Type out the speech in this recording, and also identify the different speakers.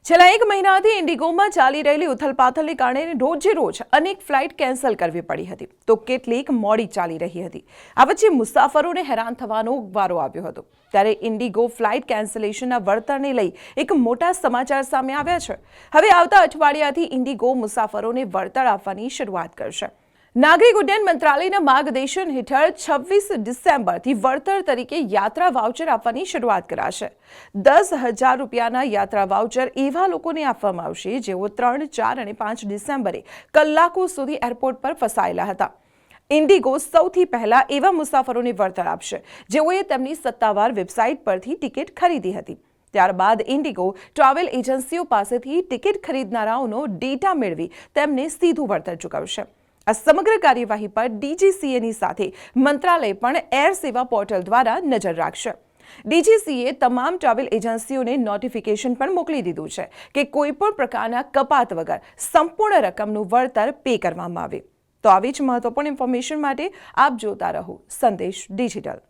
Speaker 1: છેલ્લા એક મહિનાથી ઇન્ડિગોમાં ચાલી રહેલી ઉથલપાથલને કારણે રોજે રોજ અનેક ફ્લાઇટ કેન્સલ કરવી પડી હતી તો કેટલીક મોડી ચાલી રહી હતી। આ વચ્ચે મુસાફરોને હેરાન થવાનો વારો આવ્યો હતો ત્યારે ઇન્ડિગો ફ્લાઇટ કેન્સલેશનના વળતરને લઈ એક મોટા સમાચાર સામે આવ્યા છે। હવે આવતા અઠવાડિયાથી ઇન્ડિગો મુસાફરોને વળતર આપવાની શરૂઆત કરશે। નાગરિક ઉડ્ડયન મંત્રાલયના માર્ગદર્શન હેઠળ 26 ડિસેમ્બરથી વળતર તરીકે યાત્રા વાઉચર આપવાની શરૂઆત કરાશે। 10,000 રૂપિયાના યાત્રા વાઉચર એવા લોકોને આપવામાં આવશે જેઓ 3, 4 અને 5 ડિસેમ્બરે કલાકો સુધી એરપોર્ટ પર ફસાયેલા હતા। ઇન્ડિગો સૌથી પહેલા એવા મુસાફરોને વળતર આપશે જેઓએ તેમની સત્તાવાર વેબસાઇટ પરથી ટિકિટ ખરીદી હતી। ત્યારબાદ ઇન્ડિગો ટ્રાવેલ એજન્સીઓ પાસેથી ટિકિટ ખરીદનારાઓનો ડેટા મેળવી તેમને સીધું વળતર ચૂકવશે। આ સમગ્ર કાર્યવાહી પર ડીજીસીએની સાથે મંત્રાલય પણ એર સેવા પોર્ટલ દ્વારા નજર રાખશે। ડીજીસીએ તમામ ટ્રાવેલ એજન્સીઓને નોટિફિકેશન પણ મોકલી દીધું છે કે કોઈપણ પ્રકારના કપાત વગર સંપૂર્ણ રકમનું વળતર પે કરવામાં આવે। તો આવી જ મહત્વપૂર્ણ ઇન્ફોર્મેશન માટે આપ જોતા રહો સંદેશ ડિજિટલ।